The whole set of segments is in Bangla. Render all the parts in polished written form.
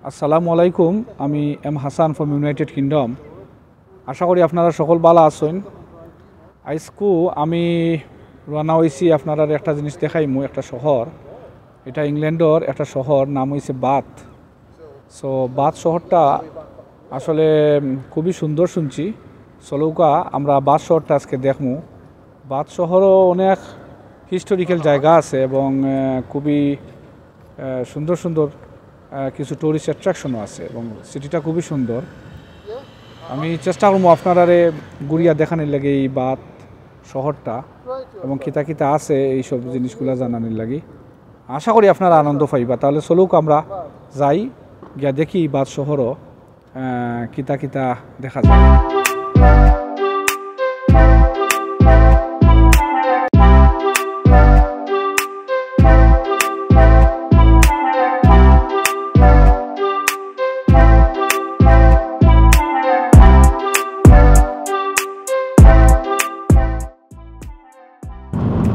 আসসালামু আলাইকুম। আমি M Hasan from United Kingdom. আশা করি আপনারা সকল ভালো আছেন। আজকু আমি রানা হয়েছি আপনারা একটা জিনিস দেখাইমু। একটা শহর, এটা ইংল্যান্ডর একটা শহর, নাম হয়েছে বাথ। সো বাথ শহরটা আসলে খুবই সুন্দর শুনছি। চলৌকা আমরা বাথ শহরটা আজকে দেখমু। বাথ শহরও অনেক হিস্টোরিক্যাল জায়গা আছে এবং খুবই সুন্দর সুন্দর কিছু টুরিস্ট অ্যাট্রাকশনও আছে এবং সিটিটা খুবই সুন্দর। আমি চেষ্টা করবো আপনারারে ঘুরিয়া দেখানোর লাগে এই বাথ শহরটা এবং কিতা কিতা আছে এইসব জিনিসগুলো জানানোর লাগে। আশা করি আপনারা আনন্দ পাইবা। তাহলে চলুক আমরা যাই, গিয়া দেখি বাথ শহরও কিতা কিতা দেখা যায়।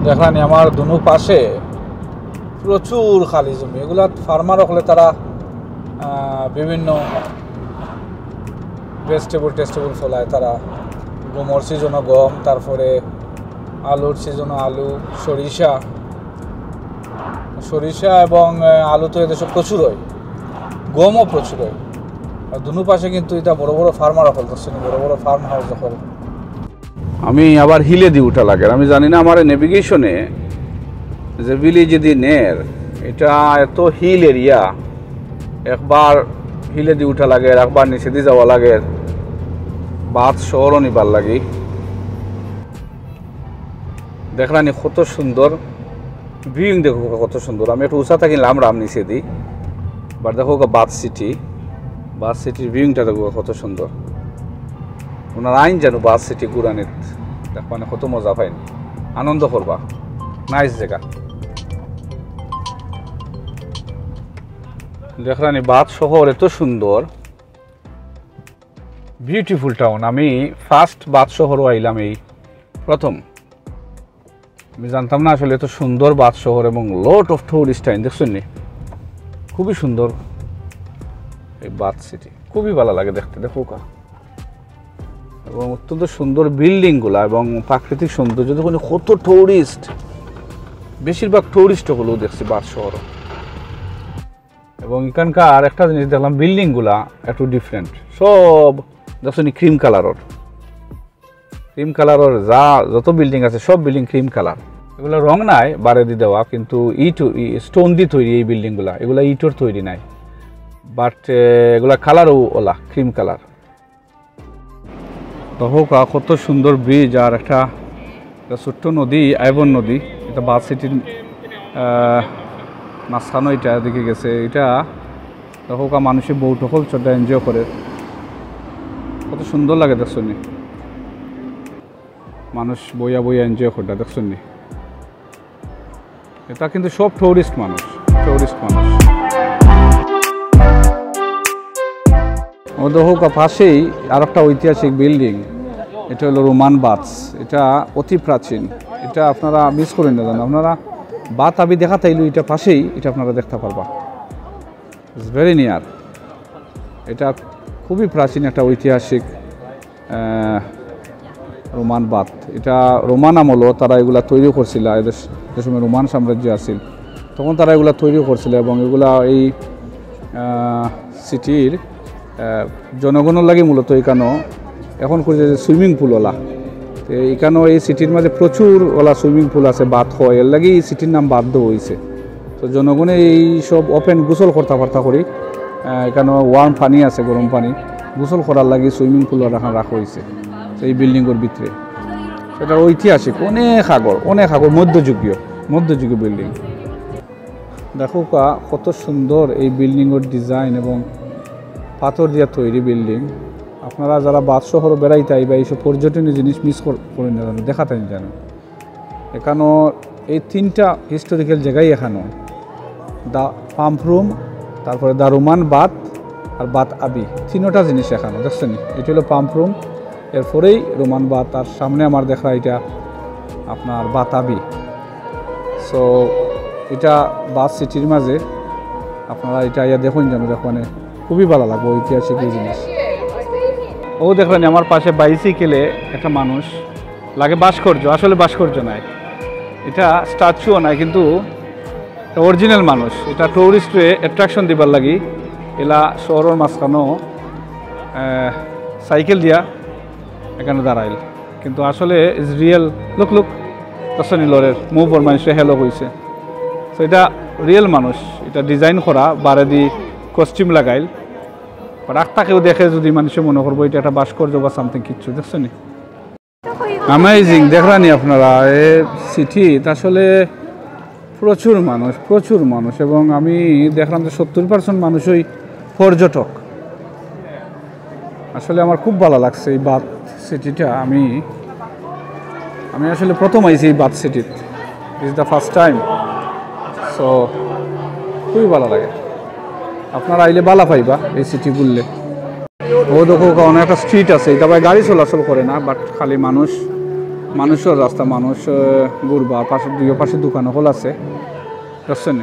দেখলাম আমার দুনো পাশে প্রচুর খালি জমি। এগুলা ফার্মার হলে তারা বিভিন্ন টেস্টেবল ফলায়। তারা গমের সিজনও গম, তারপরে আলুর সিজনও আলু, সরিষা এবং আলু তো এদেশে প্রচুর হয়, গমও প্রচুর হয়। আর দুনো পাশে কিন্তু এটা বড় বড় ফার্মার হল, বড় বড় ফার্ম হাউস হল। আমি আবার হিলে দিয়ে উঠা লাগে। আমি জানি না আমার নেভিগেশনে যে ভিলেজ যদি নের এটা এত হিল এরিয়া, একবার হিলে দিয়ে উঠা লাগে, একবার নিচে দিয়ে যাওয়া লাগে। বাথ শহরও নিবার লাগে। দেখলানি কত সুন্দর ভিউইং, দেখো কত সুন্দর। আমি একটু উঁচা থাকি নামরাম নিচে দিই, বাট দেখো বাথ সিটির ভিউইংটা দেখো কত সুন্দর। ওনার আইন জানো বাস সিটি ঘুরানিত দেখ, মানে কত মজা পাইনি, আনন্দ করবা। নাইস জায়গা। দেখলানি বাথ শহর এত সুন্দর, বিউটিফুল টাউন। আমি ফার্স্ট বাথ শহরও আইলাম এই প্রথম। আমি জানতাম না আসলে এত সুন্দর বাথ শহর এবং লট অফ টুরিস্ট আইন। দেখছেন নি, খুবই সুন্দর এই বাথ সিটি, খুবই ভালো লাগে দেখতে। দেখো এবং অত্যন্ত সুন্দর বিল্ডিংগুলা এবং প্রাকৃতিক সৌন্দর্য। যখন কত টুরিস্ট, বেশিরভাগ টুরিস্ট হলেও দেখছি বাথ শহর। এবং এখানকার একটা জিনিস দেখলাম, বিল্ডিংগুলা একটু ডিফারেন্ট। সব দেখছেন ক্রিম কালারের যত বিল্ডিং আছে সব বিল্ডিং ক্রিম কালার। এগুলো রং নাই বারে দিয়ে দেওয়া, কিন্তু স্টোন দিয়ে তৈরি এই বিল্ডিংগুলা। এগুলা ইটর তৈরি নাই, বাট এগুলা কালারও ওলা ক্রিম কালার। দহকা কত সুন্দর ব্রিজ আর একটা ছোট্ট নদী, আইবন নদী। এটা বাথ সিটির মাঝখানো, এটা দিকে গেছে। এটা দহকা মানুষে বহুত সকল ছোট্ট এনজয় করে, কত সুন্দর লাগে দেখছেন। মানুষ বইয়া এনজয় করে দেখছেন। এটা কিন্তু সব টুরিস্ট মানুষ। দহকা পাশেই আর একটা ঐতিহাসিক বিল্ডিং, এটা হলো রোমান বাথস। এটা অতি প্রাচীন, এটা আপনারা মিস করেন না। জানো আপনারা বাথ আবি দেখা তাইলো, এটা পাশেই, এটা আপনারা দেখতে পারবা। It's very near. এটা খুবই প্রাচীন একটা ঐতিহাসিক রোমান বাথ। এটা রোমান আমলও তারা এগুলা তৈরি করছিল। এদের যে সময় রোমান সাম্রাজ্য আসছিল তখন তারা এগুলা তৈরি করছিল এবং এগুলা এই সিটির জনগণের লাগে মূলত। এখানেও এখন করছে যে সুইমিং পুল ওলা, তো এখানেও এই সিটির মাঝে প্রচুর ওলা সুইমিং পুল আছে, বাথ হয়। এর লাগে এই সিটির নাম বাথ হয়েছে। তো জনগণে এই সব ওপেন গোসল করতে করি। এখানেও ওয়ার্ম পানি আছে, গরম পানি, গোসল করার লাগে সুইমিং পুল রাখা হয়েছে এই বিল্ডিংয়ের ভিতরে। সেটা ঐতিহাসিক, অনেক আগর মধ্যযুগীয় বিল্ডিং। দেখো কত সুন্দর এই বিল্ডিংয়ের ডিজাইন এবং পাথর দিয়ে তৈরি বিল্ডিং। আপনারা যারা বাথ শহর বেড়াইতে আইবা এইসব পর্যটনীয় জিনিস মিস করে না জানো, দেখাতেন জানো। এখানেও এই তিনটা হিস্টোরিক্যাল জায়গায়, এখানেও দ্য পাম্প রুম, তারপরে দ্য রোমান বাথ আর বাথ আবি, তিনটা জিনিস এখানে দেখছেন। এটা হলো পাম্প রুম, এরপরেই রোমান বাথ, আর সামনে আমার দেখা এটা আপনার বাথ আবি। সো এটা বাথ সিটির মাঝে আপনারা এটা দেখুন যেন, দেখুন খুবই ভালো লাগবে ঐতিহাসিক এই জিনিস। ও দেখলেন আমার পাশে বাইসাইকেলে একটা মানুষ, লাগে ভাস্কর্য, আসলে ভাস্কর্য নয়, এটা স্ট্যাচুও নয়, কিন্তু অরিজিনাল মানুষ। এটা টুরিস্টে অ্যাট্রাকশন দিবার লাগি এলা শহরের মাঝখানো সাইকেল দিয়া এখানে দাঁড়াইল, কিন্তু আসলে ইজ রিয়েল। লুক লুক তসনি লরের মুভর মানুষে হেলো হয়েছে। সো এটা রিয়েল মানুষ, এটা ডিজাইন করা, বারে দি কস্টিউম লাগাইল। রাস্তাকেও দেখে যদি মানুষে মনে করবো এটা একটা ভাস্কর্য বা সামথিং কিচ্ছু। দেখছো নি অ্যামেজিং, দেখলানি আপনারা এ সিটিতে আসলে প্রচুর মানুষ, এবং আমি দেখলাম যে 70% মানুষই পর্যটক। আসলে আমার খুব ভালো লাগছে এই বাথ সিটিটা। আমি আসলে প্রথম আইছি এই বাথ সিটিতে, this is the first time. So খুবই ভালো লাগে, আপনারা আইলে বালা পাইবা এই সিটি ঘুরলে। ও দেখো অনেক একটা স্ট্রিট আছে, এটা ভাই গাড়ি চলাচল করে না, বাট খালি মানুষের রাস্তা, মানুষ ঘুরবা, পাশে দুই পাশে দোকান হল আছে, বুঝছেন।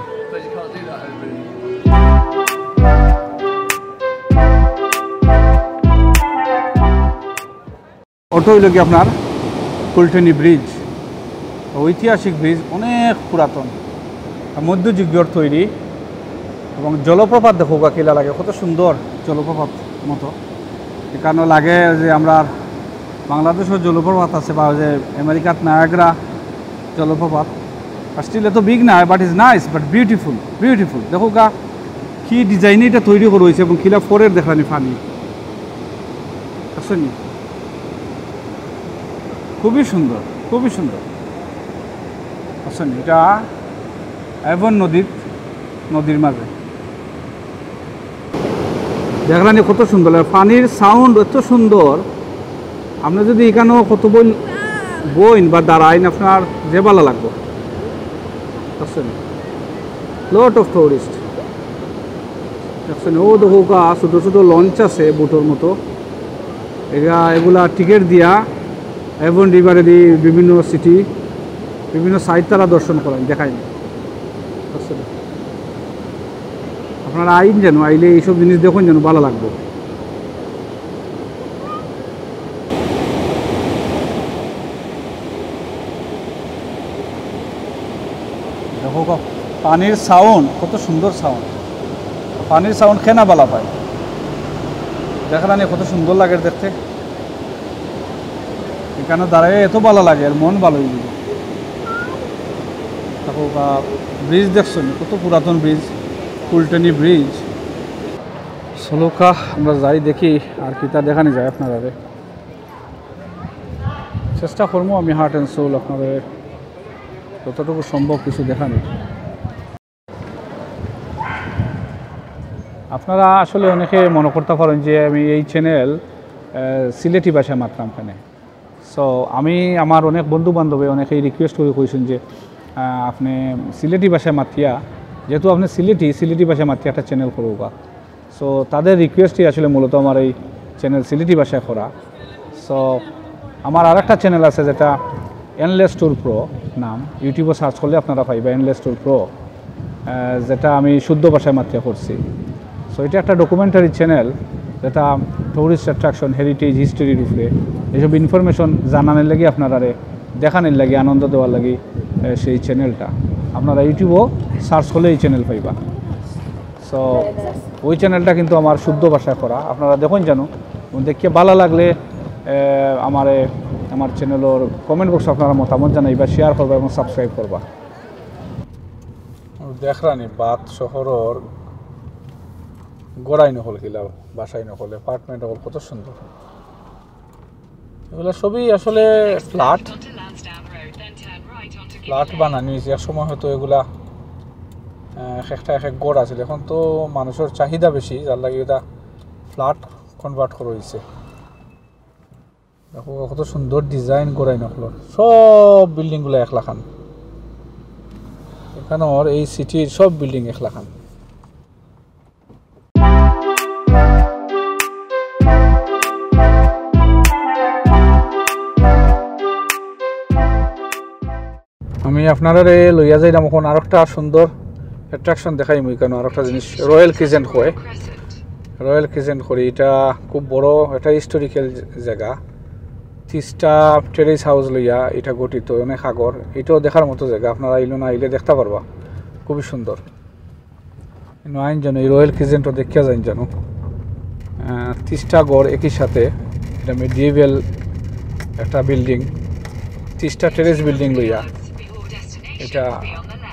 অটো হইল কি আপনার কুলটেনি ব্রিজ, ঐতিহাসিক ব্রিজ, অনেক পুরাতন, মধ্যযুগীয় তৈরি, এবং জলপ্রপাত দেখো কিলা লাগে, কত সুন্দর জলপ্রপাত মতো। এখানে লাগে যে আমরা বাংলাদেশের জলপ্রপাত আছে, বা যে আমেরিকাত নায়াগ্রা জলপ্রপাত, আর স্টিল এত বিগ না, but is nice, but beautiful. দেখো কি ডিজাইনে এটা তৈরি করা হয়েছে, এবং কিলা ফোরের দেখানি ফানি আসেনি, খুবই সুন্দর আসেনি। এটা এভন নদীর মাঝে দেখলানি, কত সুন্দর পানির সাউন্ড, এত সুন্দর। আপনি যদি এখানেও কত বইন বা দাঁড়াইন, আপনার যে ভালো লাগবে। দেখছেন লট অফ টুরিস্ট, দেখছেন। ও দেখো ছোটো লঞ্চ আছে বোটের মতো, এগুলা টিকিট দিয়া এভন রিভারে দিয়ে বিভিন্ন সিটি, বিভিন্ন সাইট তারা দর্শন করেন, দেখায়। দেখছেন আপনারা আইলে এইসব জিনিস দেখুন, যেন ভালো লাগবে। দেখো পানির সাউন্ড, কত সুন্দর সাউন্ড, পানির সাউন্ড খেনা ভালো পায়, দেখলানি কত সুন্দর লাগে দেখতে। এখানে দাঁড়ায় এত ভালো লাগে, আর মন ভালো হয়ে যাবে। দেখো ব্রিজ দেখছো, কত পুরাতন ব্রিজ, কুলটেনি ব্রিজ। চলোকা আমরা যাই দেখি, আর কিতা দেখানি যায় আপনারা, চেষ্টা করবো আমি হার্ট অ্যান্ড সোল আপনাদের যতটুকু সম্ভব কিছু দেখানি। আপনারা আসলে অনেকে মনে করতে পারেন যে আমি এই চ্যানেল সিলেটি ভাষায় মাত্রাম এখানে। সো আমি আমার অনেক বন্ধু বান্ধবে অনেকেই রিকোয়েস্ট করে কইছেন যে আপনি সিলেটি ভাষায় মাতিয়া, যেহেতু আপনি সিলেটি ভাষায় মাতিয়া একটা চ্যানেল করুকা। সো তাদের রিকোয়েস্টই আসলে মূলত আমার এই চ্যানেল সিলেটি ভাষায় করা। সো আমার আরেকটা চ্যানেল আছে যেটা এনলেস ট্যুর প্রো নাম, ইউটিউবে সার্চ করলে আপনারা পাইবা এনলেস ট্যুর প্রো, যেটা আমি শুদ্ধ ভাষায় মাতিয়া করছি। সো এটা একটা ডকুমেন্টারি চ্যানেল, যেটা টুরিস্ট অ্যাট্রাকশন, হেরিটেজ, হিস্টোরির উপরে এইসব ইনফরমেশন জানানোর লাগি, আপনারা দেখানোর লাগি, আনন্দ দেওয়ার লাগি সেই চ্যানেলটা। আপনারা ইউটিউবও সার্চ করলে এই চ্যানেল পাইবা। সো ওই চ্যানেলটা কিন্তু আমার শুদ্ধ ভাষায় করা, আপনারা দেখুন জানো, দেখিয়ে ভালো লাগলে আমার চ্যানেলের কমেন্ট বক্সে আপনারা মতামত জানাইবা, শেয়ার করবা এবং সাবস্ক্রাইব করবা। দেখরানি বাদ শহরের গড়াই নহল কিলা, বাসাই নহল, অ্যাপার্টমেন্ট হল, কত সুন্দর। এগুলো সবই আসলে ফ্ল্যাট বানানো হয়েছে। এক সময় হয়তো এগুলা একটা এক গড় আছে, এখন তো মানুষের চাহিদা বেশি, যার লাগে এটা ফ্ল্যাট কনভার্ট করা হয়েছে। দেখো কত সুন্দর ডিজাইন গড়াই নহল, সব বিল্ডিংগুলো একলাখান। এখানের এই সিটির সব বিল্ডিং একলাখান। আমি আপনারা লইয়া যাইলাম এখন আর একটা সুন্দর অ্যাট্রাকশন দেখাই। মুই কেন আর একটা জিনিস রয়্যাল কিচেন হয়, রয়্যাল ক্রিজেন্ট করি এটা খুব বড় একটা হিস্টোরিক্যাল জায়গা তিস্তা টেরেস হাউস লইয়া এটা গঠিত অনেক আগর এটাও দেখার মতো জায়গা আপনারা আইলো না আইলে দেখতে পারবা খুবই সুন্দর আইন জানো এই রয়্যাল ক্রিজেন্টও দেখিয়া যাইন জানো তিস্তা গড় একই সাথে এটা মেডিয়েভেল একটা বিল্ডিং তিস্তা টেরেস বিল্ডিং লইয়া এটা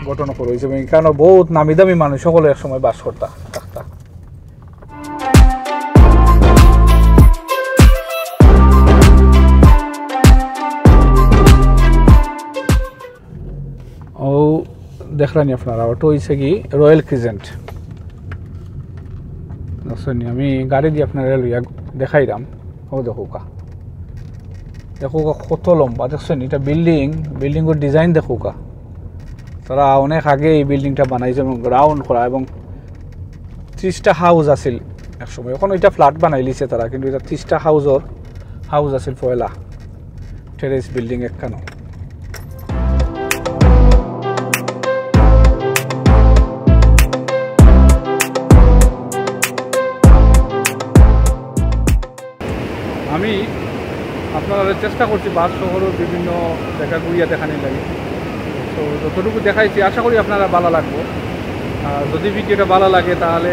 গঠন করা হয়েছে এবং এখানে বহুত নামি দামি মানুষ সকলে এক সময় বাস করতা থাকতা ও দেখলানি আপনারা ওটা হয়েছে কি রয়্যাল ক্রিজেন্ট আমি গাড়ি দিয়ে আপনারা লইয়া দেখাইলাম ও দেখুকা দেখুকা কত লম্বা দেখছেন এটা বিল্ডিংয়ের ডিজাইন দেখুকা তারা অনেক আগে এই বিল্ডিংটা বানাইছে এবং রাউন্ড করা এবং 30টা হাউস আছিল এক সময় এখন এটা ফ্ল্যাট বানাই লিছে তারা কিন্তু এটা 30টা হাউস আছিল পয়লা টেরেস বিল্ডিং একখানো আমি আপনারা চেষ্টা করছি বাস শহরের বিভিন্ন জায়গা ঘুরিয়া দেখানোর লাগে তো যতটুকু দেখাইছি আশা করি আপনারা ভালো লাগবে আর যদি ভিডিওটা ভালো লাগে তাহলে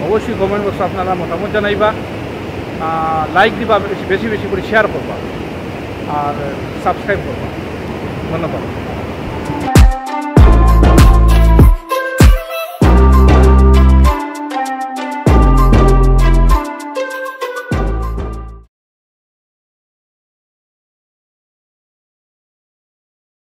অবশ্যই কমেন্ট বক্সে আপনারা মতামত জানাইবা লাইক দিবা বেশি বেশি করে শেয়ার করবা আর সাবস্ক্রাইব করবা ধন্যবাদ